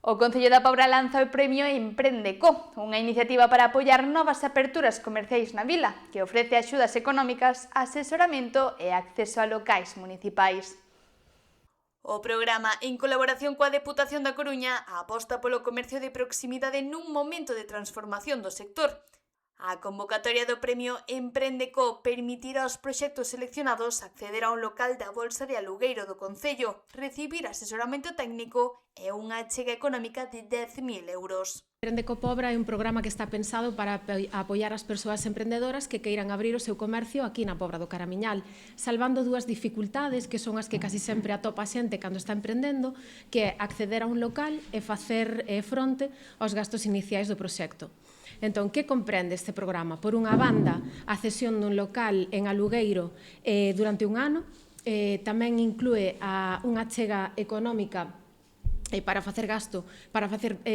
O Concello da Pobra lanza o premio Emprendeco, unha iniciativa para apoiar novas aperturas comerciais na vila, que ofrece axudas económicas, asesoramento e acceso a locais municipais. O programa, en colaboración coa Deputación da Coruña, aposta polo comercio de proximidade nun momento de transformación do sector. A convocatoria do premio Emprendeco permitirá aos proxectos seleccionados acceder a un local da Bolsa de Alugueiro do Concello, recibir asesoramento técnico e unha achega económica de 10.000 euros. Emprendeco Pobra é un programa que está pensado para apoiar as persoas emprendedoras que queiran abrir o seu comercio aquí na Pobra do Caramiñal, salvando dúas dificultades que son as que casi sempre atopa a xente cando está emprendendo, que é acceder a un local e facer fronte aos gastos iniciais do proxecto. Entón, que comprende este programa? Por unha banda, a cesión dun local en alugueiro durante un ano, tamén inclúe unha achega económica para facer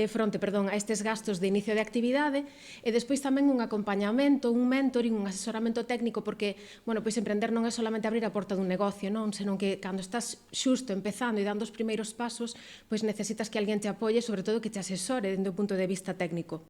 fronte a estes gastos de inicio de actividade e despois tamén un acompañamento, un mentoring, un asesoramento técnico porque, emprender non é solamente abrir a porta dun negocio, non, senón que cando estás xusto empezando e dando os primeiros pasos, necesitas que alguén te apoie, sobre todo que te asesore dende o punto de vista técnico.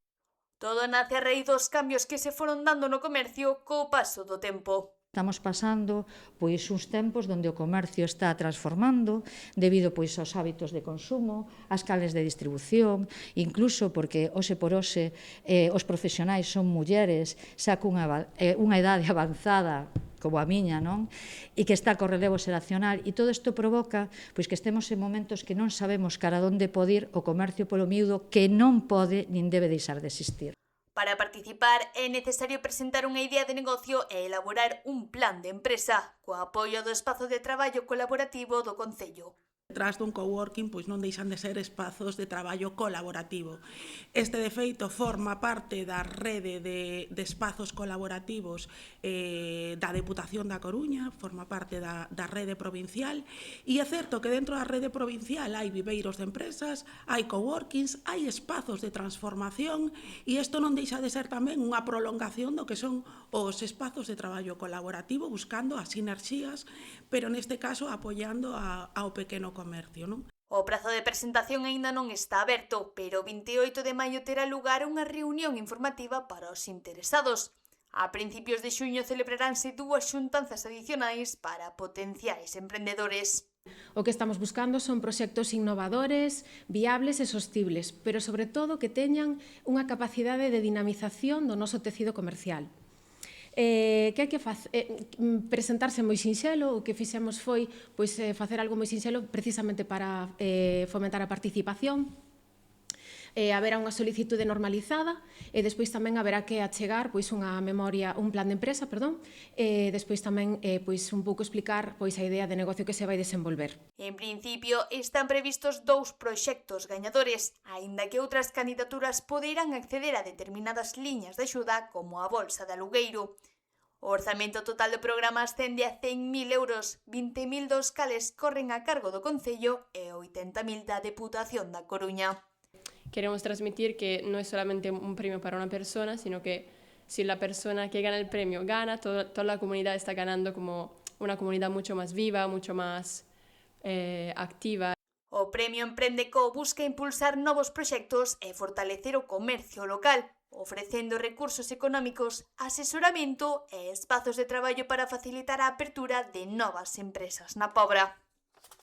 Todo nace a raíz dos cambios que se foron dando no comercio co paso do tempo. Estamos pasando uns tempos onde o comercio está transformando debido aos hábitos de consumo, ás cales de distribución, incluso porque hoxe por hoxe os profesionais son mulleres xa cunha idade avanzada como a miña, non? E que está co relevo xeracional e todo isto provoca que estemos en momentos que non sabemos cara onde pode ir o comercio polo miúdo que non pode nin debe deixar de existir. Para participar é necesario presentar unha idea de negocio e elaborar un plan de empresa, co apoio do espazo de traballo colaborativo do Concello. Detrás dun coworking non deixan de ser espazos de traballo colaborativo. Este, de feito, forma parte da rede de espazos colaborativos da Deputación da Coruña, forma parte da rede provincial, e é certo que dentro da rede provincial hai viveiros de empresas, hai coworkings, hai espazos de transformación, e isto non deixa de ser tamén unha prolongación do que son os espazos de traballo colaborativo, buscando as sinerxías, pero neste caso apoiando ao pequeno comercio, non? O prazo de presentación aínda non está aberto, pero o 28 de maio terá lugar unha reunión informativa para os interesados. A principios de xuño celebraránse dúas xuntanzas adicionais para potenciais emprendedores. O que estamos buscando son proxectos innovadores, viables e sostibles, pero sobre todo que teñan unha capacidade de dinamización do noso tecido comercial. Que hai que presentarse moi sinxelo, o que fixemos foi facer algo moi sinxelo precisamente para fomentar a participación. Haberá unha solicitude normalizada e despois tamén haberá que achegar un plan de empresa, e despois tamén un pouco explicar a idea de negocio que se vai desenvolver. En principio, están previstos 2 proxectos gañadores, aínda que outras candidaturas poderán acceder a determinadas liñas de axuda como a Bolsa de Alugueiro. O orzamento total do programa ascende a 100.000 euros, 20.000 dos cales corren a cargo do Concello e 80.000 da Deputación da Coruña. Queremos transmitir que no es solamente un premio para una persona, sino que si la persona que gana el premio gana, toda la comunidad está ganando como una comunidad mucho más viva, mucho más activa. O Premio Emprendeco busca impulsar novos proxectos e fortalecer o comercio local, ofrecendo recursos económicos, asesoramento e espazos de traballo para facilitar a apertura de novas empresas na Pobra.